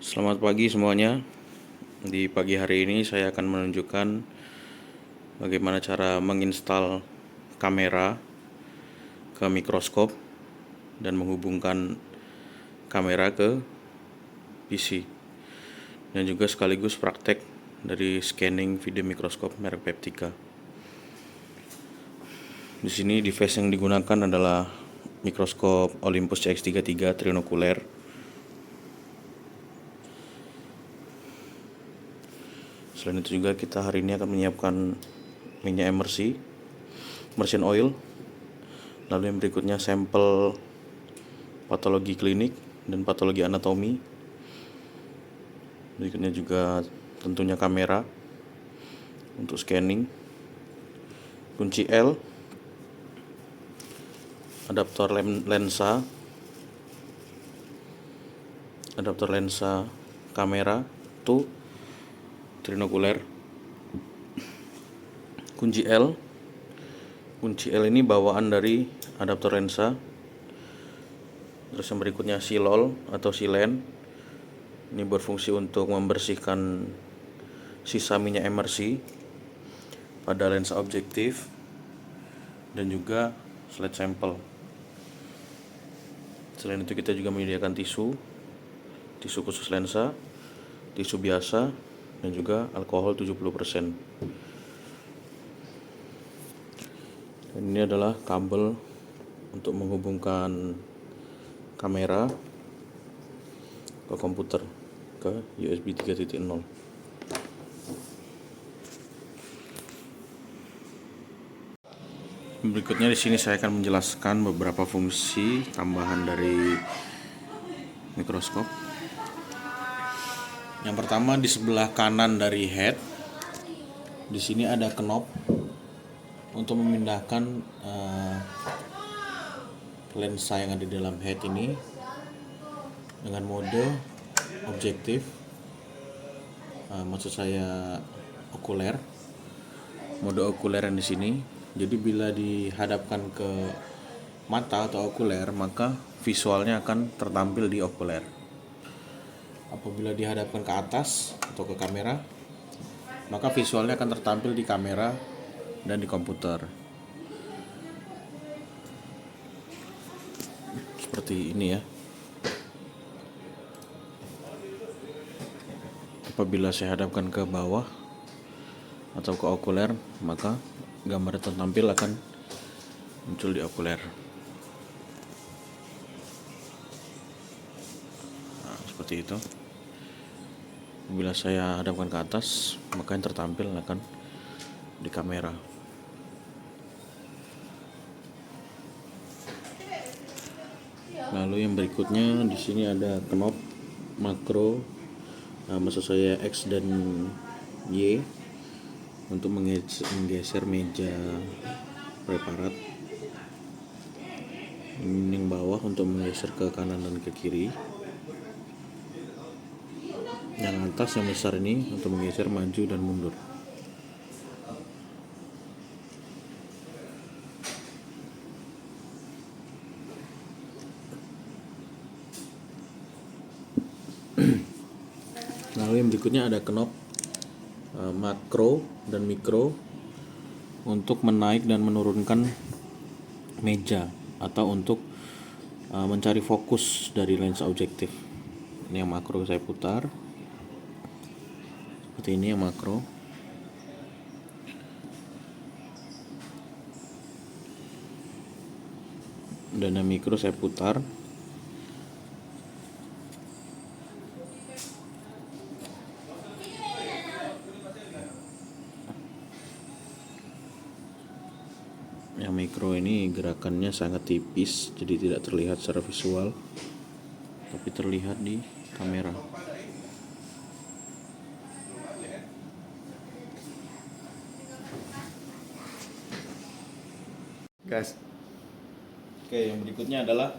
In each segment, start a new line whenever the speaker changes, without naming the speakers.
Selamat pagi semuanya. Di pagi hari ini saya akan menunjukkan bagaimana cara menginstal kamera ke mikroskop dan menghubungkan kamera ke PC. Dan juga sekaligus praktek dari scanning video mikroskop merek Peptika. Di sini device yang digunakan adalah mikroskop Olympus CX33 trinokuler. Selain itu juga kita hari ini akan menyiapkan minyak immersion oil. Lalu yang berikutnya sampel patologi klinik dan patologi anatomi. Berikutnya juga tentunya kamera untuk scanning. Kunci L, adaptor lensa kamera tuh trinokuler. Kunci L ini bawaan dari adaptor lensa. Terus yang berikutnya silol atau silen. Ini berfungsi untuk membersihkan sisa minyak emersi pada lensa objektif dan juga slide sampel. Selain itu kita juga menyediakan tisu khusus lensa, tisu biasa, dan juga alkohol 70%. Dan ini adalah kabel untuk menghubungkan kamera ke komputer ke USB 3.0. Berikutnya di sini saya akan menjelaskan beberapa fungsi tambahan dari mikroskop. Yang pertama, di sebelah kanan dari head, di sini ada knob untuk memindahkan lensa yang ada di dalam head ini dengan mode objektif, maksud saya okuler, mode okuler yang di sini. Jadi bila dihadapkan ke mata atau okuler, maka visualnya akan tertampil di okuler. Apabila dihadapkan ke atas atau ke kamera, maka visualnya akan tertampil di kamera dan di komputer. Seperti ini ya. Apabila saya hadapkan ke bawah atau ke okuler, maka gambar tertampil akan muncul di okuler. Nah, seperti itu. Bila saya hadapkan ke atas, maka yang tertampil akan di kamera. Lalu yang berikutnya di sini ada knob makro, maksud saya X dan Y, untuk menggeser meja preparat. Ini yang bawah untuk menggeser ke kanan dan ke kiri. Yang atas yang besar ini untuk menggeser maju dan mundur. Lalu yang berikutnya ada knob makro dan mikro untuk menaik dan menurunkan meja atau untuk mencari fokus dari lensa objektif. Ini yang makro saya putar. Seperti ini yang makro. Dan yang mikro saya putar. Yang mikro ini gerakannya sangat tipis, jadi tidak terlihat secara visual, tapi terlihat di kamera. Guys. Oke, yang berikutnya adalah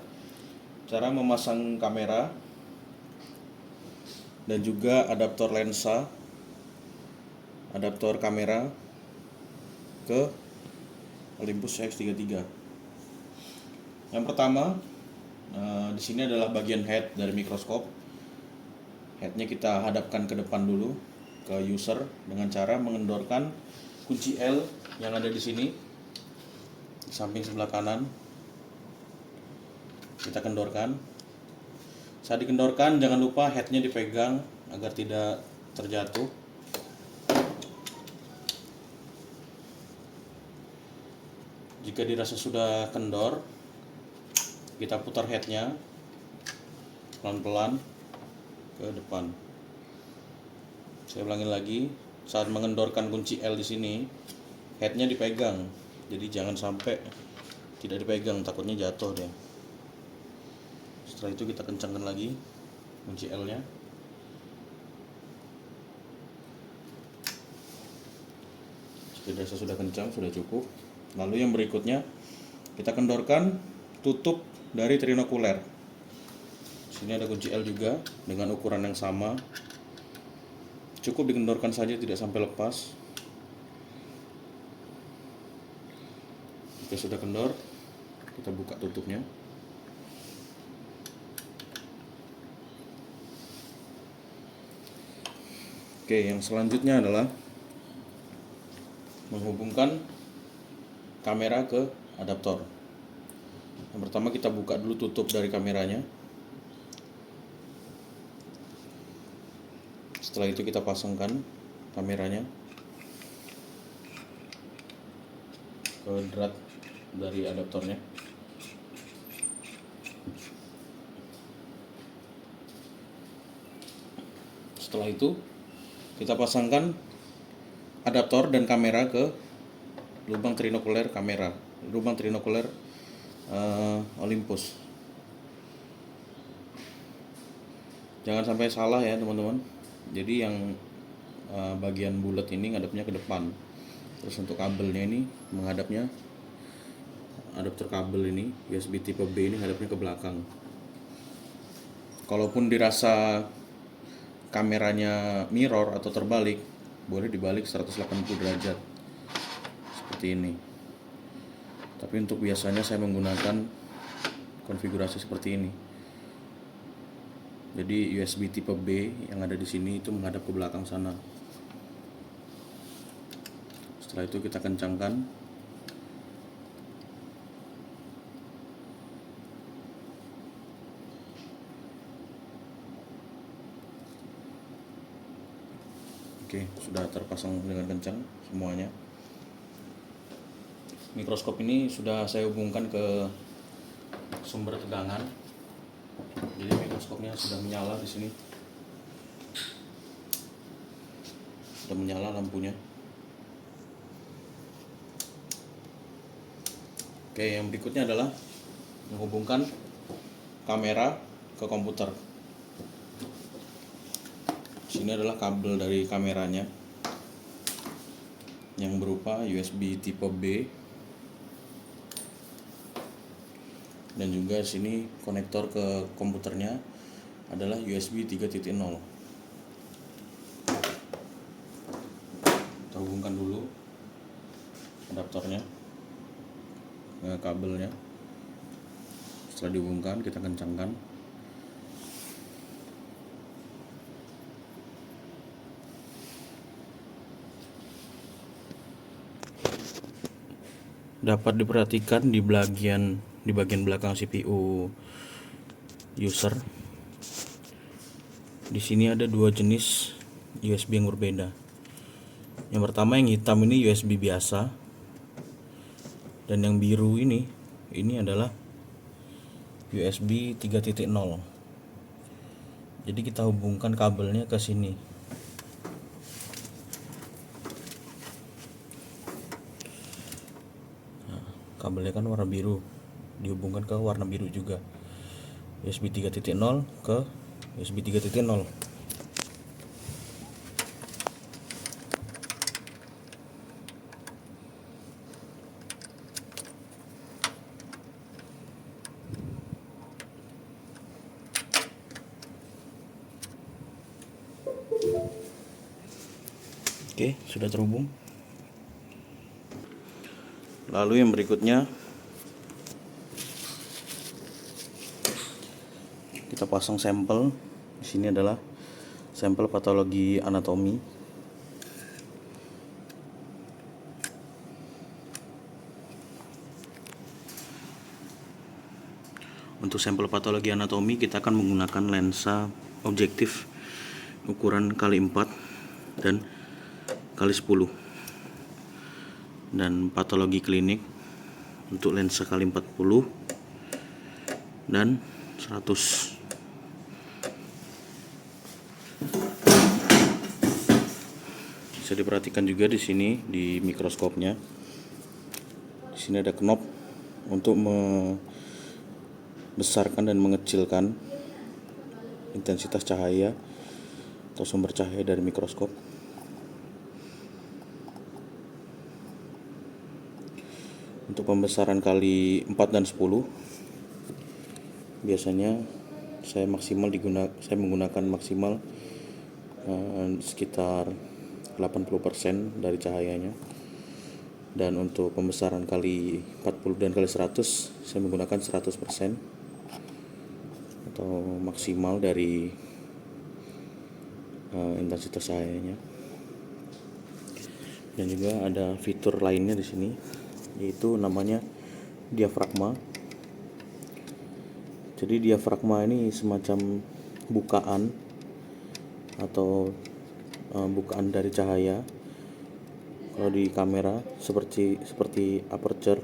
cara memasang kamera dan juga adaptor kamera ke Olympus CX33. Yang pertama, di sini adalah bagian head dari mikroskop. Headnya kita hadapkan ke depan dulu ke user dengan cara mengendorkan kunci L yang ada di sini di samping sebelah kanan. Kita kendorkan. Saat dikendorkan jangan lupa headnya dipegang agar tidak terjatuh. Jika dirasa sudah kendor, kita putar headnya pelan-pelan ke depan. Saya ulangi lagi, saat mengendorkan kunci L di sini, headnya dipegang. Jadi jangan sampai tidak dipegang, takutnya jatuh dia. Setelah itu kita kencangkan lagi kunci L-nya. Jika dirasa sudah kencang, sudah cukup. Lalu yang berikutnya kita kendorkan tutup dari trinokuler. Sini ada kunci L juga dengan ukuran yang sama. Cukup dikendorkan saja, tidak sampai lepas. Jika sudah kendor, kita buka tutupnya. Oke, yang selanjutnya adalah menghubungkan kamera ke adaptor. Yang pertama kita buka dulu tutup dari kameranya. Setelah itu kita pasangkan kameranya ke drat dari adaptornya. Setelah itu kita pasangkan adaptor dan kamera ke lubang trinokuler kamera, lubang trinokuler Olympus. Jangan sampai salah ya teman-teman. Jadi yang bagian bulat ini ngadepnya ke depan. Terus untuk kabelnya ini menghadapnya, adaptor kabel ini USB tipe B ini hadapnya ke belakang. Kalaupun dirasa kameranya mirror atau terbalik, boleh dibalik 180 derajat seperti ini. Tapi untuk biasanya saya menggunakan konfigurasi seperti ini. Jadi USB tipe B yang ada di sini itu menghadap ke belakang sana. Setelah itu kita kencangkan. Oke, sudah terpasang dengan kencang semuanya. Mikroskop ini sudah saya hubungkan ke sumber tegangan. Jadi mikroskopnya sudah menyala di sini. Sudah menyala lampunya. Oke, yang berikutnya adalah menghubungkan kamera ke komputer. Sini adalah kabel dari kameranya yang berupa USB tipe B, dan juga sini konektor ke komputernya adalah USB 3.0. Kita hubungkan dulu adaptornya ke kabelnya. Setelah dihubungkan, kita kencangkan. Dapat diperhatikan di bagian belakang CPU user. Di sini ada dua jenis USB yang berbeda. Yang pertama yang hitam ini USB biasa, dan yang biru ini adalah USB 3.0. Jadi kita hubungkan kabelnya ke sini. Kabelnya kan warna biru, dihubungkan ke warna biru juga. USB 3.0 ke USB 3.0. Oke, sudah terhubung. Lalu yang berikutnya kita pasang sampel. Di sini adalah sampel patologi anatomi. Untuk sampel patologi anatomi kita akan menggunakan lensa objektif ukuran kali 4 dan kali 10, dan patologi klinik untuk lensa kali 40 dan 100. Bisa diperhatikan juga di sini di mikroskopnya. Di sini ada knob untuk membesarkan dan mengecilkan intensitas cahaya atau sumber cahaya dari mikroskop. Untuk pembesaran kali 4 dan 10 biasanya saya menggunakan maksimal sekitar 80% dari cahayanya. Dan untuk pembesaran kali 40 dan kali 100 saya menggunakan 100% atau maksimal dari intensitas cahayanya. Dan juga ada fitur lainnya di sini, yaitu namanya diafragma. Jadi diafragma ini semacam bukaan atau bukaan dari cahaya. Kalau di kamera seperti aperture,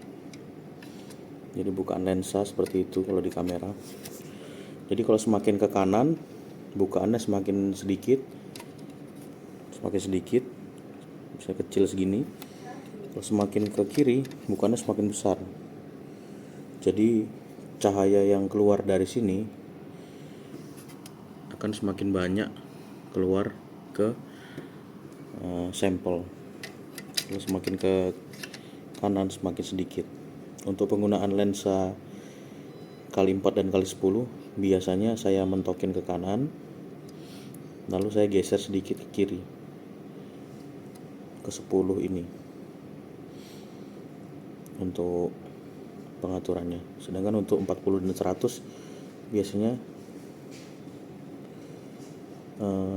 jadi bukaan lensa seperti itu kalau di kamera. Jadi kalau semakin ke kanan bukaannya semakin sedikit, bisa kecil segini. Kalau semakin ke kiri bukaannya semakin besar. Jadi cahaya yang keluar dari sini akan semakin banyak keluar ke sampel. Kalau semakin ke kanan semakin sedikit. Untuk penggunaan lensa kali 4 dan kali 10 biasanya saya mentokin ke kanan, lalu saya geser sedikit ke kiri ke 10 ini untuk pengaturannya. Sedangkan untuk 40 dan 100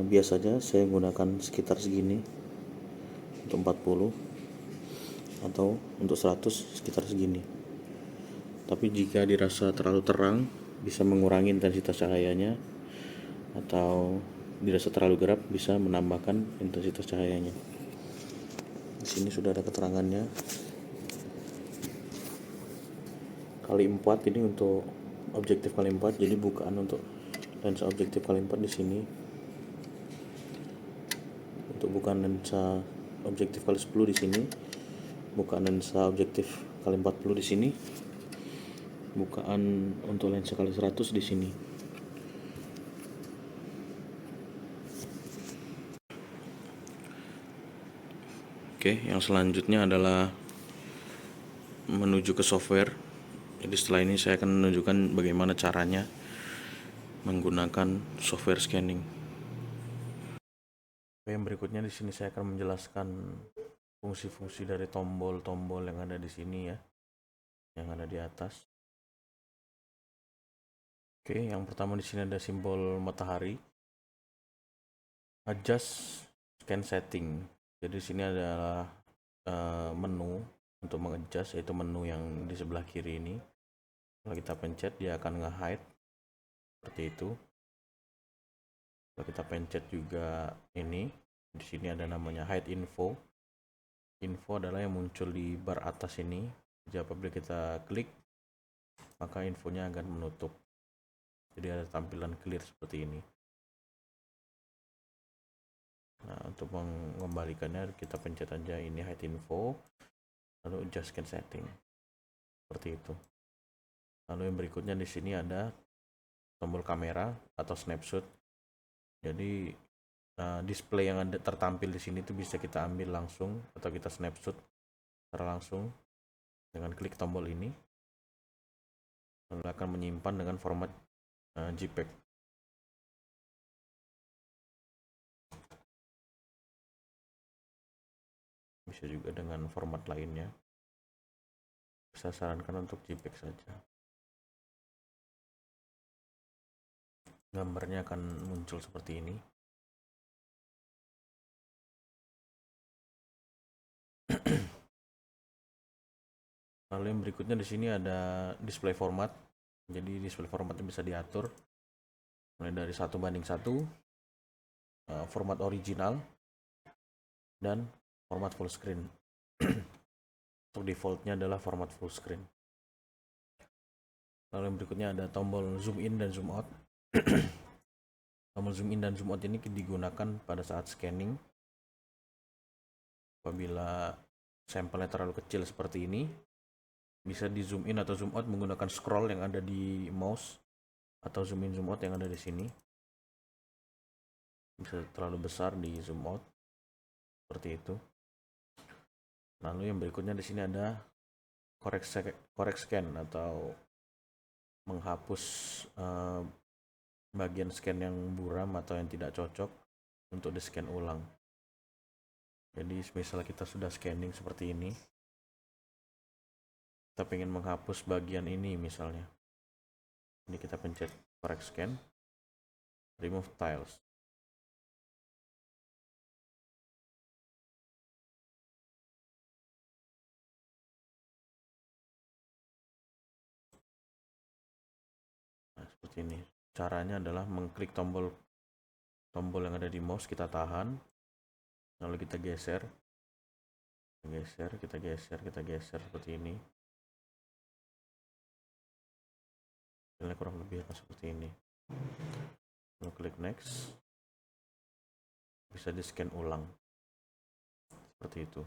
biasanya saya gunakan sekitar segini untuk 40, atau untuk 100 sekitar segini. Tapi jika dirasa terlalu terang bisa mengurangi intensitas cahayanya, atau dirasa terlalu gelap bisa menambahkan intensitas cahayanya. Di sini sudah ada keterangannya. Kali 4 ini untuk objektif kali 4, jadi bukaan untuk lensa objektif kali 4 di sini. Untuk bukaan lensa objektif kali 10 di sini, bukaan lensa objektif kali 40 di sini, bukaan untuk lensa kali 100 di sini. Oke, yang selanjutnya adalah menuju ke software. Jadi setelah ini saya akan menunjukkan bagaimana caranya menggunakan software scanning. Yang berikutnya di sini saya akan menjelaskan fungsi-fungsi dari tombol-tombol yang ada di sini ya, yang ada di atas. Oke, yang pertama di sini ada simbol matahari. Adjust scan setting. Jadi di sini adalah menu untuk mengadjust, yaitu menu yang di sebelah kiri ini. Kalau kita pencet dia akan nge-hide seperti itu. Kalau kita pencet juga ini, di sini ada namanya hide info. Info adalah yang muncul di bar atas ini. Jadi apabila kita klik, maka infonya akan menutup. Jadi ada tampilan clear seperti ini. Nah, untuk mengembalikannya kita pencet aja ini hide info, lalu adjust scan setting. Seperti itu. Lalu yang berikutnya di sini ada tombol kamera atau snapshot. Jadi display yang ada tertampil di sini itu bisa kita ambil langsung atau kita snapshot secara langsung dengan klik tombol ini. Lalu akan menyimpan dengan format JPEG. Bisa juga dengan format lainnya. Saya sarankan untuk JPEG saja. Gambarnya akan muncul seperti ini. Lalu yang berikutnya di sini ada display format. Jadi display formatnya bisa diatur mulai dari 1:1, format original, dan format full screen. Untuk defaultnya adalah format full screen. Lalu yang berikutnya ada tombol zoom in dan zoom out. Tombol zoom in dan zoom out ini digunakan pada saat scanning. Apabila sampelnya terlalu kecil seperti ini, bisa di zoom in atau zoom out menggunakan scroll yang ada di mouse, atau zoom in zoom out yang ada di sini. Bisa terlalu besar di zoom out seperti itu. Lalu yang berikutnya di sini ada correct scan atau menghapus bagian scan yang buram atau yang tidak cocok untuk di scan ulang. Jadi misal kita sudah scanning seperti ini, kita ingin menghapus bagian ini misalnya, ini kita pencet correct scan, remove tiles. Nah, seperti ini. Caranya adalah mengklik tombol yang ada di mouse, kita tahan, lalu kita geser, kita geser seperti ini. Hasilnya kurang lebih akan seperti ini. Lalu klik next, bisa di scan ulang seperti itu.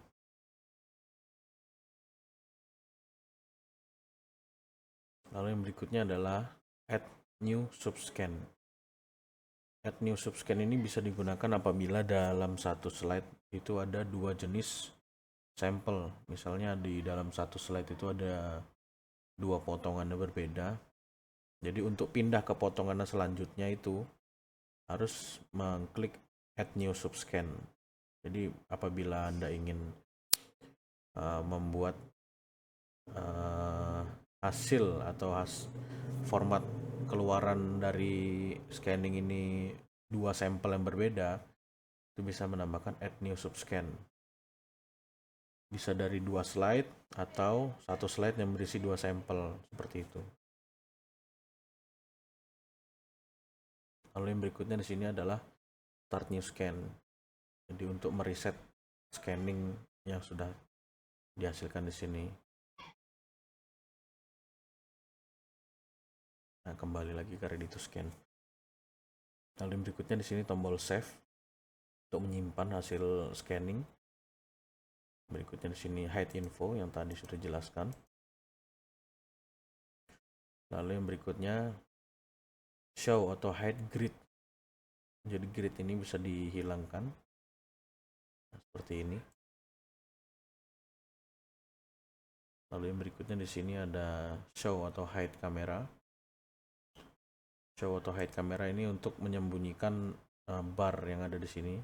Lalu yang berikutnya adalah add new subscan. Add new subscan ini bisa digunakan apabila dalam satu slide itu ada dua jenis sampel. Misalnya di dalam satu slide itu ada dua potongan yang berbeda. Jadi untuk pindah ke potongan selanjutnya itu harus mengklik add new subscan. Jadi apabila Anda ingin membuat hasil atau format keluaran dari scanning ini dua sampel yang berbeda, itu bisa menambahkan add new subscan. Bisa dari dua slide atau satu slide yang berisi dua sampel seperti itu. Lalu yang berikutnya di sini adalah start new scan. Jadi untuk mereset scanning yang sudah dihasilkan di sini. Nah, kembali lagi ke ready to scan. Lalu yang berikutnya di sini tombol save untuk menyimpan hasil scanning. Berikutnya di sini hide info yang tadi sudah dijelaskan. Lalu yang berikutnya show atau hide grid. Jadi grid ini bisa dihilangkan. Nah, seperti ini. Lalu yang berikutnya di sini ada show atau hide kamera. Show atau hide kamera ini untuk menyembunyikan bar yang ada di sini,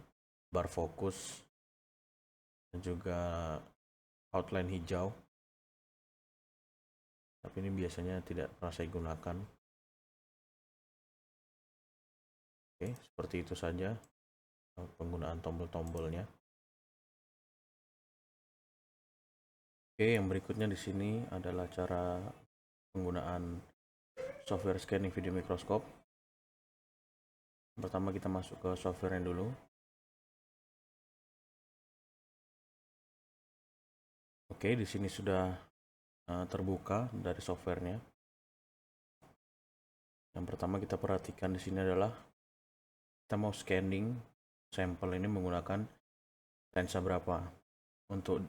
bar fokus dan juga outline hijau. Tapi ini biasanya tidak pernah saya gunakan. Oke, seperti itu saja penggunaan tombol-tombolnya. Oke, yang berikutnya di sini adalah cara penggunaan software scanning video mikroskop. Pertama kita masuk ke software dulu. Oke, di sini sudah terbuka dari softwarenya. Yang pertama kita perhatikan di sini adalah kita mau scanning sampel ini menggunakan lensa berapa. Untuk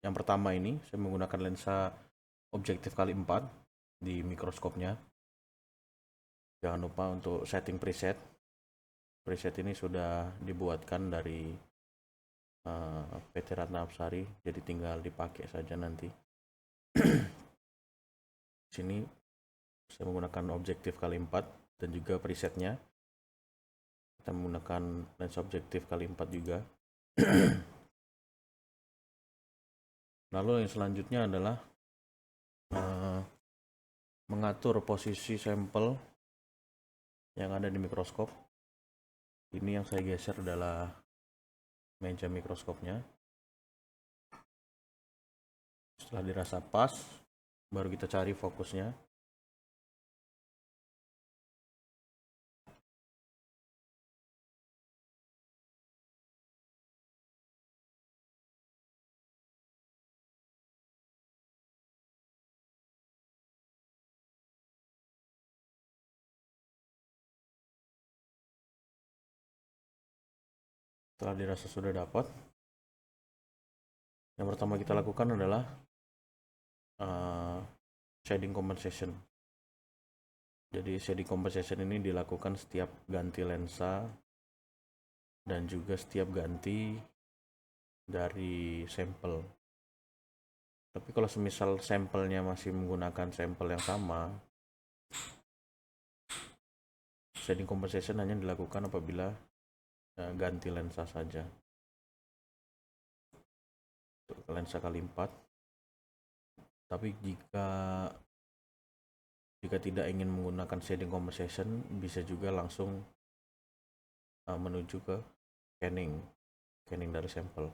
yang pertama ini saya menggunakan lensa objektif kali 4 di mikroskopnya. Jangan lupa untuk setting preset. Preset ini sudah dibuatkan dari PT Ratna Apsari, jadi tinggal dipakai saja nanti. Sini saya menggunakan objektif kali 4 dan juga presetnya kita menggunakan lensa objektif kali 4 juga. Lalu yang selanjutnya adalah mengatur posisi sampel yang ada di mikroskop. Ini yang saya geser adalah meja mikroskopnya. Setelah dirasa pas, baru kita cari fokusnya. Setelah dirasa sudah dapat, yang pertama kita lakukan adalah shading compensation. Jadi shading compensation ini dilakukan setiap ganti lensa dan juga setiap ganti dari sampel. Tapi kalau semisal sampelnya masih menggunakan sampel yang sama, shading compensation hanya dilakukan apabila ganti lensa saja. Untuk lensa kali 4. Tapi jika tidak ingin menggunakan shading compensation, bisa juga langsung menuju ke scanning dari sampel.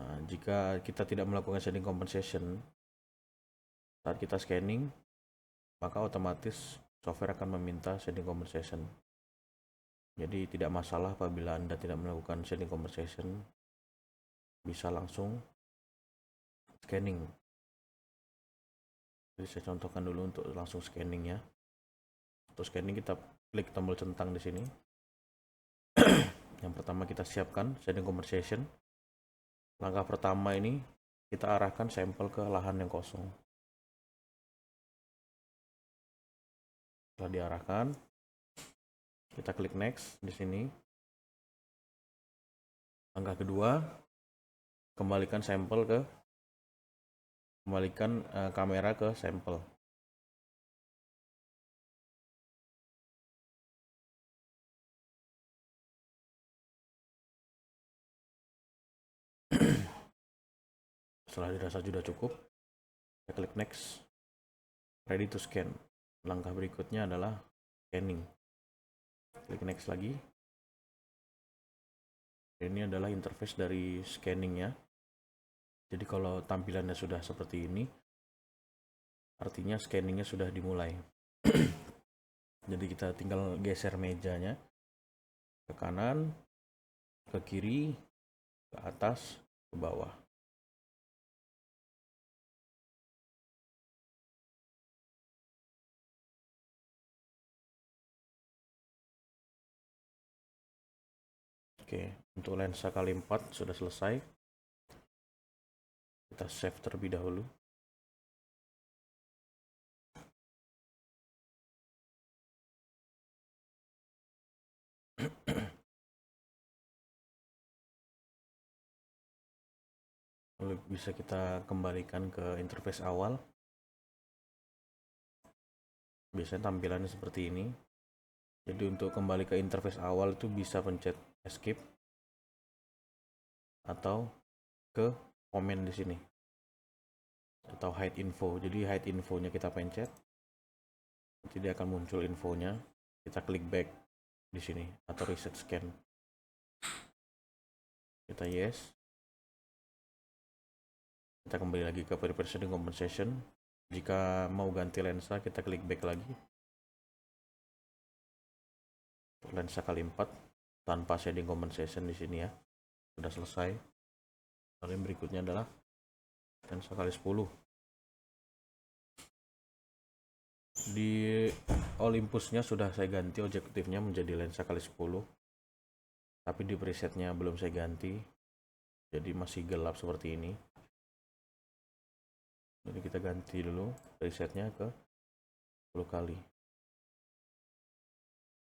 Nah, jika kita tidak melakukan shading compensation saat kita scanning, maka otomatis software akan meminta shading compensation. Jadi tidak masalah apabila Anda tidak melakukan shading compensation, bisa langsung scanning. Jadi saya contohkan dulu untuk langsung scanning ya. Untuk scanning kita klik tombol centang di sini. Yang pertama kita siapkan shading compensation. Langkah pertama ini kita arahkan sampel ke lahan yang kosong. Setelah diarahkan, kita klik next di sini. Langkah kedua, kembalikan kamera ke sampel. Setelah dirasa sudah cukup, kita klik next, ready to scan. Langkah berikutnya adalah scanning. Klik next lagi. Ini adalah interface dari scanningnya. Jadi kalau tampilannya sudah seperti ini, artinya scanningnya sudah dimulai. Jadi kita tinggal geser mejanya ke kanan, ke kiri, ke atas, ke bawah. Oke, untuk lensa kali 4 sudah selesai. Kita save terlebih dahulu. Lalu bisa kita kembalikan ke interface awal. Biasanya tampilannya seperti ini. Jadi untuk kembali ke interface awal itu bisa pencet escape atau ke komen di sini atau hide info. Jadi hide infonya kita pencet, nanti dia akan muncul infonya. Kita klik back di sini atau reset scan. Kita yes. Kita kembali lagi ke previous shading compensation. Jika mau ganti lensa, kita klik back lagi. Lensa kali 4 tanpa shading compensation di sini ya. Sudah selesai. Lalu yang berikutnya adalah lensa kali 10. Di Olympusnya sudah saya ganti objektifnya menjadi lensa kali 10. Tapi di presetnya belum saya ganti. Jadi masih gelap seperti ini. Jadi kita ganti dulu presetnya ke 10 kali.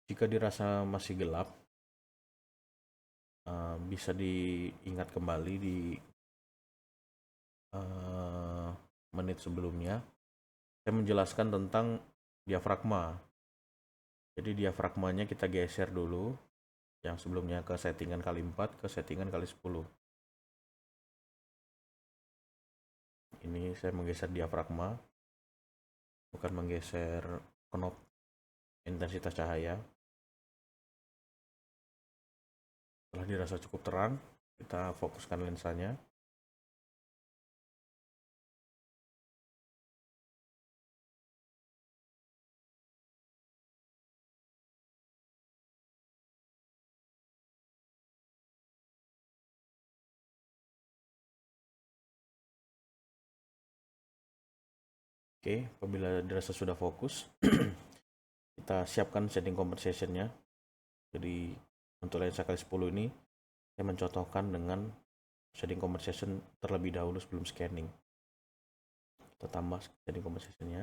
Jika dirasa masih gelap, bisa diingat kembali di menit sebelumnya. Saya menjelaskan tentang diafragma. Jadi diafragmanya kita geser dulu. Yang sebelumnya ke settingan kali 4 ke settingan kali 10. Ini saya menggeser diafragma, bukan menggeser knob intensitas cahaya. Setelah dirasa cukup terang, kita fokuskan lensanya. Oke, apabila dirasa sudah fokus, kita siapkan setting compensation-nya. Jadi untuk lensa kali 10 ini saya mencontohkan dengan setting compensation terlebih dahulu sebelum scanning. Kita tambah setting compensation-nya.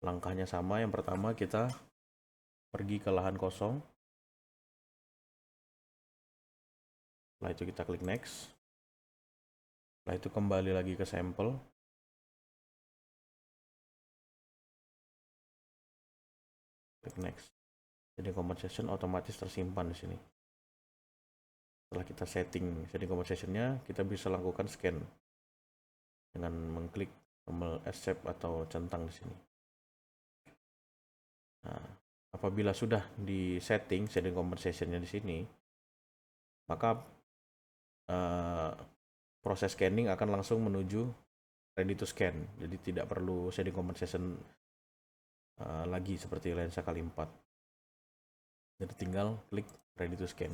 Langkahnya sama, yang pertama kita pergi ke lahan kosong. Setelah itu kita klik next. Setelah itu kembali lagi ke sampel. Klik next. Jadi compensation otomatis tersimpan di sini. Setelah kita setting compensation-nya, kita bisa lakukan scan dengan mengklik tombol escape atau centang di sini. Nah, apabila sudah di setting compensation-nya di sini, maka proses scanning akan langsung menuju ready to scan. Jadi tidak perlu setting compensation lagi seperti lensa kali 4. Jadi tinggal klik ready to scan.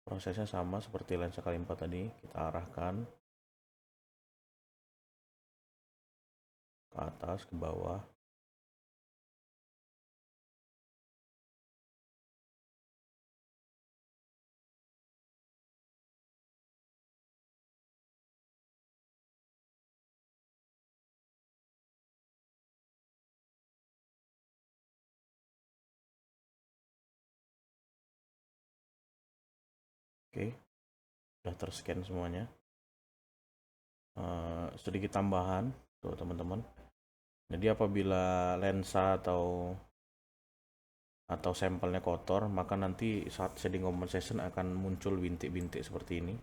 Prosesnya sama seperti lensa kali 4 tadi, kita arahkan ke atas, ke bawah. Oke, sudah terscan semuanya. Sedikit tambahan tuh teman-teman. Jadi apabila lensa atau sampelnya kotor, maka nanti saat setting compensation akan muncul bintik-bintik seperti ini.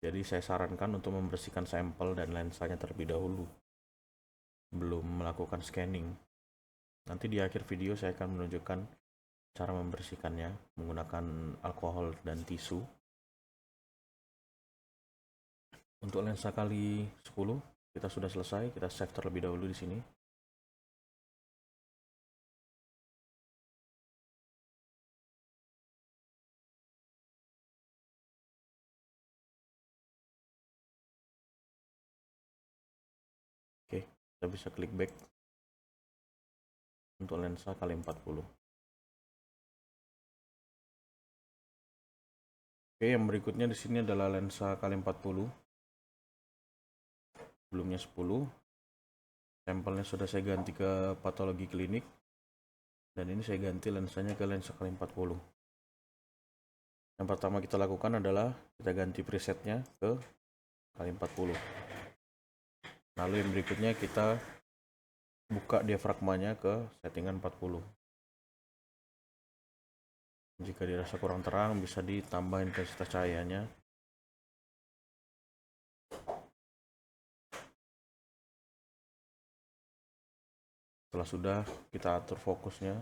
Jadi saya sarankan untuk membersihkan sampel dan lensanya terlebih dahulu belum melakukan scanning. Nanti di akhir video saya akan menunjukkan cara membersihkannya menggunakan alkohol dan tisu. Untuk lensa kali 10 kita sudah selesai, kita save terlebih dahulu di sini. Oke, kita bisa klik back untuk lensa kali 40. Oke, yang berikutnya di sini adalah lensa kali 40. Sebelumnya 10. Sampelnya sudah saya ganti ke patologi klinik. Dan ini saya ganti lensanya ke lensa kali 40. Yang pertama kita lakukan adalah kita ganti presetnya ke kali 40. Lalu yang berikutnya kita buka diafragmanya ke settingan 40. Jika dirasa kurang terang, bisa ditambah intensitas cahayanya. Setelah sudah, kita atur fokusnya.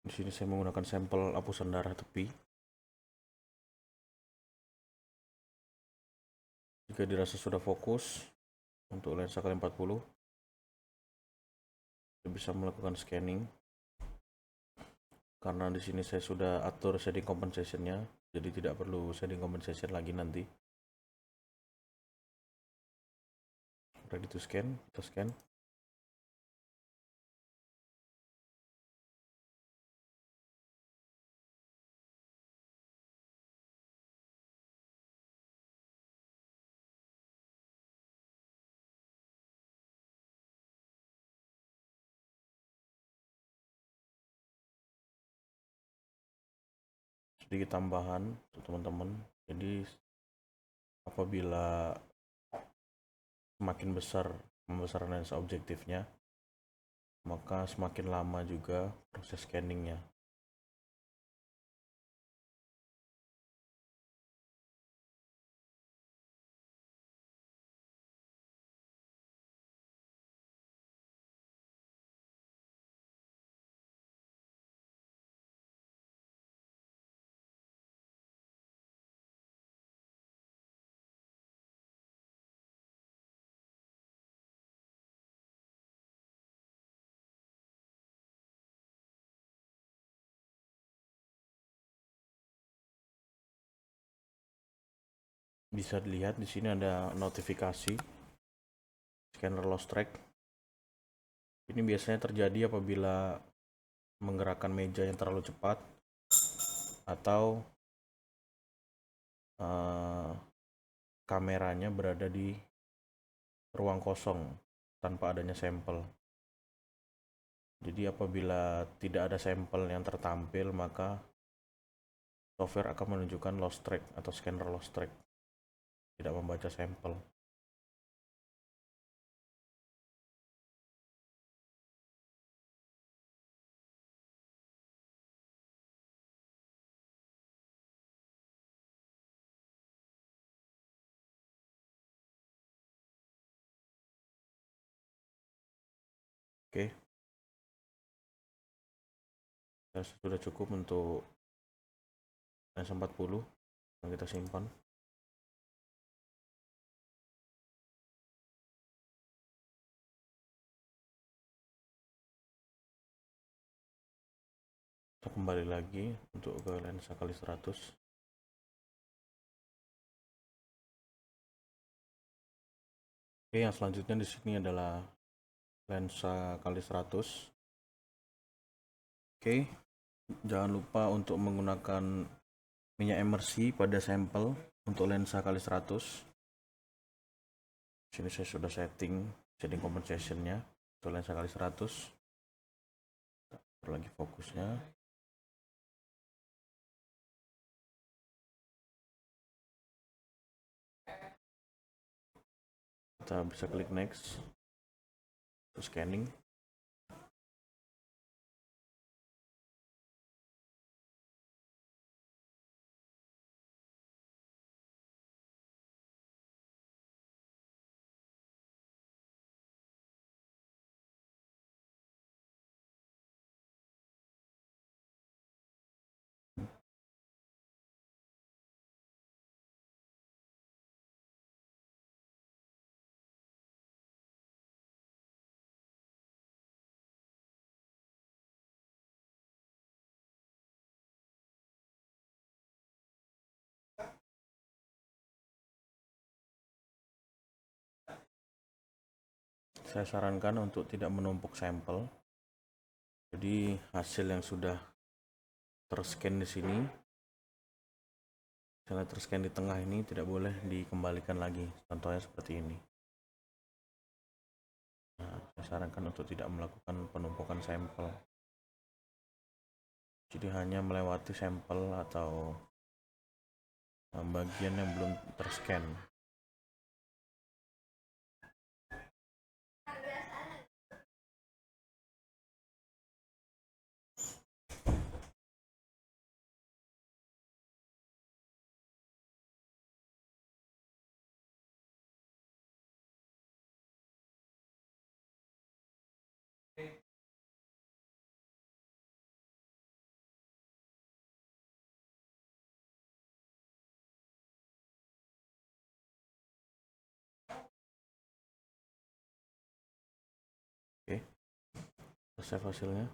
Di sini saya menggunakan sampel hapusan darah tepi. Jika dirasa sudah fokus untuk lensa kali 40, kita bisa melakukan scanning. Karena di sini saya sudah atur setting compensation-nya, jadi tidak perlu setting compensation lagi nanti. Ready to scan, kita scan. Sedikit tambahan untuk teman-teman. Jadi apabila semakin besar pembesaran lensa objektifnya, maka semakin lama juga proses scanningnya. Bisa dilihat di sini ada notifikasi scanner lost track. Ini biasanya terjadi apabila menggerakkan meja yang terlalu cepat atau kameranya berada di ruang kosong tanpa adanya sampel. Jadi apabila tidak ada sampel yang tertampil, maka software akan menunjukkan lost track atau scanner lost track, tidak membaca sampel. Oke, sudah cukup untuk lensa 40 yang kita simpan. Kita kembali lagi untuk ke lensa kali 100. Oke, yang selanjutnya di sini adalah lensa kali 100. Oke, jangan lupa untuk menggunakan minyak emersi pada sampel untuk lensa kali 100. Sini saya sudah setting compensation-nya untuk lensa kali 100. Lagi fokusnya. Kita bisa klik next untuk scanning. Saya sarankan untuk tidak menumpuk sampel. Jadi hasil yang sudah terscan di sini, misalnya terscan di tengah ini, tidak boleh dikembalikan lagi. Contohnya seperti ini. Nah, saya sarankan untuk tidak melakukan penumpukan sampel. Jadi hanya melewati sampel atau bagian yang belum terscan. Oke, save hasilnya.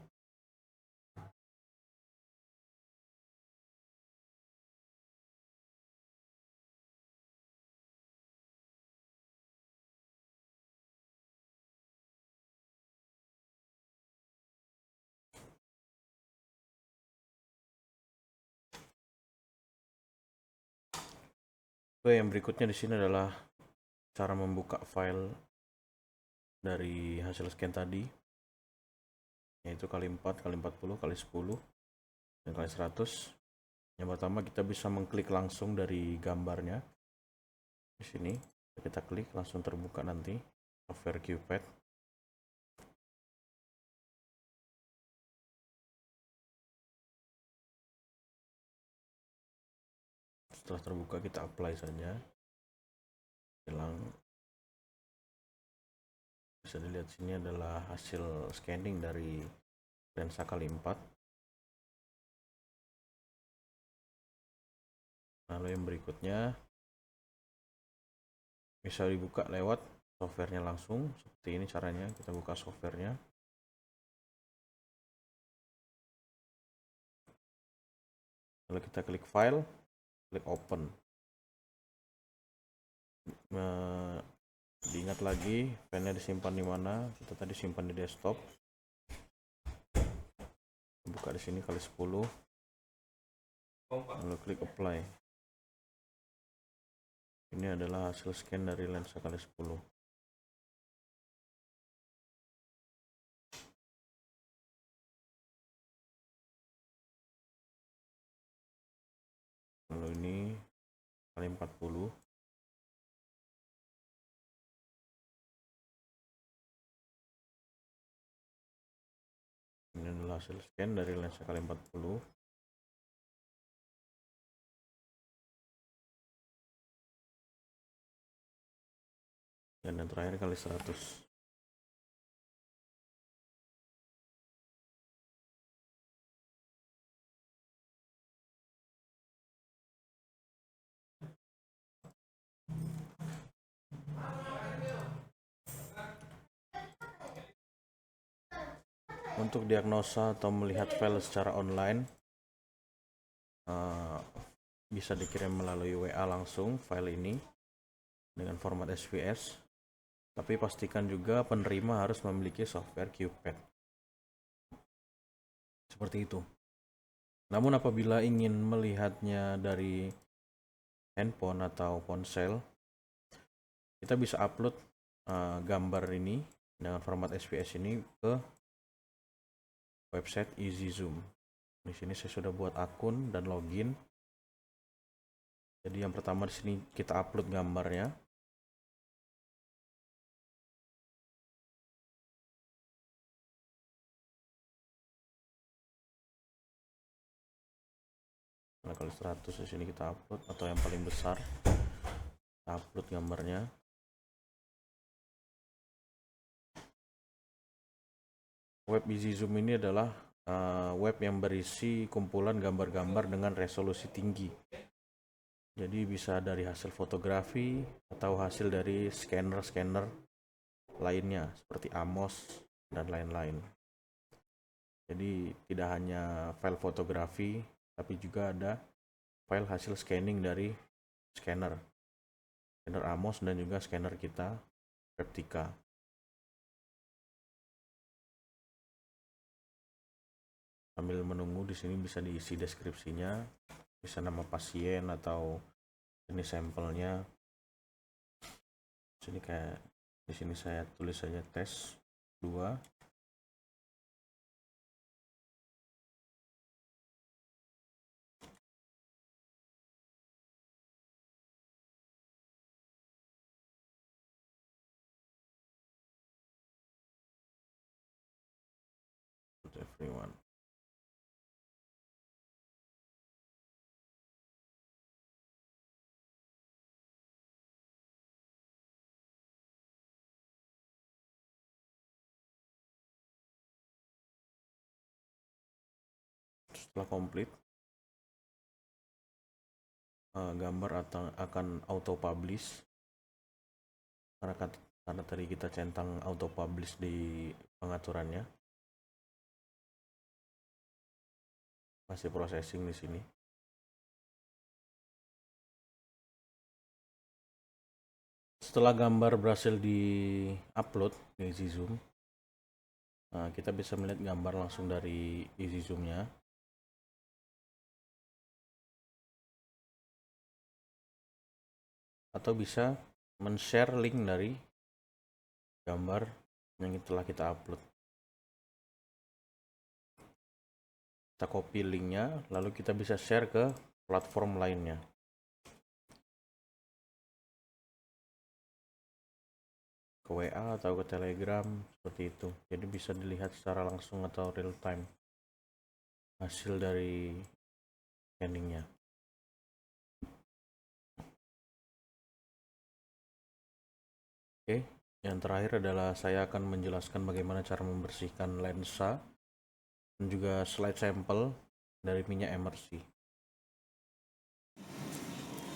Oke, yang berikutnya di sini adalah cara membuka file dari hasil scan tadi, yaitu kali 4, kali 40, kali 10, dan kali 100. Yang pertama kita bisa mengklik langsung dari gambarnya. Di sini kita klik langsung terbuka nanti software QPad. Setelah terbuka kita apply saja, hilang. Bisa dilihat sini adalah hasil scanning dari lensa kali 4. Lalu yang berikutnya bisa dibuka lewat softwarenya langsung. Seperti ini caranya, kita buka softwarenya. Lalu kita klik file, klik open. Diingat lagi filenya disimpan di mana. Kita tadi simpan di desktop. Buka di sini kali 10. Lalu klik apply. Ini adalah hasil scan dari lensa kali 10. Lalu ini kali 40. Ini adalah hasil scan dari lensa kali 40. Dan yang terakhir kali 100. Untuk diagnosa atau melihat file secara online, bisa dikirim melalui WA langsung file ini dengan format SVS. Tapi pastikan juga penerima harus memiliki software QPad. Seperti itu. Namun apabila ingin melihatnya dari handphone atau ponsel, kita bisa upload gambar ini dengan format SVS ini ke website EasyZoom. Di sini saya sudah buat akun dan login. Jadi yang pertama di sini kita upload gambarnya. Nah, kali 100 di sini kita upload, atau yang paling besar kita upload gambarnya. Web EasyZoom ini adalah web yang berisi kumpulan gambar-gambar dengan resolusi tinggi. Jadi bisa dari hasil fotografi atau hasil dari scanner-scanner lainnya seperti Amos dan lain-lain. Jadi tidak hanya file fotografi, tapi juga ada file hasil scanning dari scanner Amos dan juga scanner kita Reptica. Sambil menunggu, di sini bisa diisi deskripsinya, bisa nama pasien atau jenis sampelnya. Sini kayak di sini saya tulis saja tes 2. Everyone. Setelah komplit, gambar akan auto publish karena tadi kita centang auto publish di pengaturannya. Masih processing di sini. Setelah gambar berhasil di-upload di EasyZoom, kita bisa melihat gambar langsung dari EasyZoom-nya. Atau bisa men-share link dari gambar yang telah kita upload. Kita copy linknya, lalu kita bisa share ke platform lainnya. Ke WA atau ke Telegram, seperti itu. Jadi bisa dilihat secara langsung atau real time hasil dari scanningnya. Oke, yang terakhir adalah saya akan menjelaskan bagaimana cara membersihkan lensa dan juga slide sampel dari minyak emersi.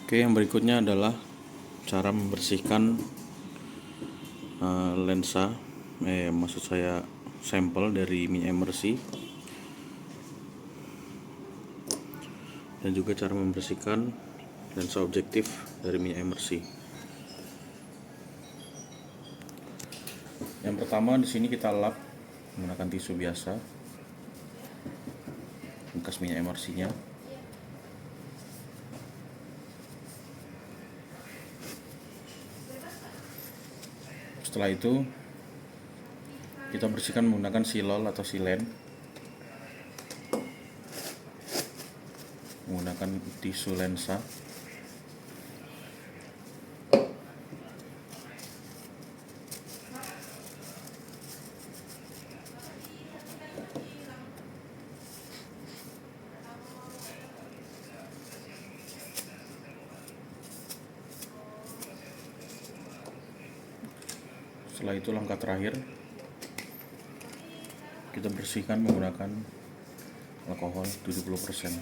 Oke, yang berikutnya adalah cara membersihkan lensa, maksud saya sampel dari minyak emersi, dan juga cara membersihkan lensa objektif dari minyak emersi. Yang pertama, di sini kita lap menggunakan tisu biasa, bekas minyak emersinya. Setelah itu kita bersihkan menggunakan silol atau silen, menggunakan tisu lensa. Setelah itu langkah terakhir, kita bersihkan menggunakan alkohol 70%.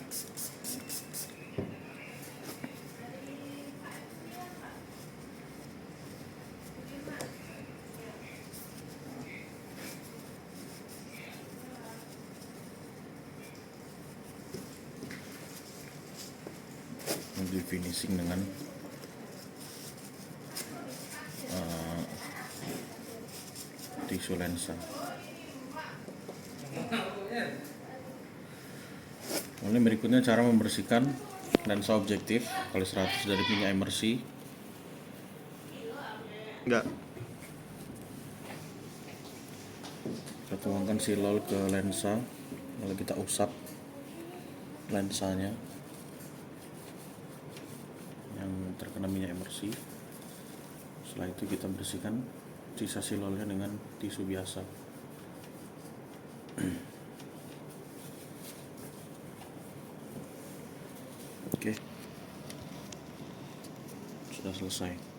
Di finishing dengan tisu lensa. Kemudian berikutnya cara membersihkan lensa objektif kali 100 dari minyak emersi. Kita tuangkan silol ke lensa, lalu kita usap lensanya yang terkena minyak emersi. Setelah itu kita bersihkan sisa silolnya dengan tisu biasa. Oke, sudah selesai.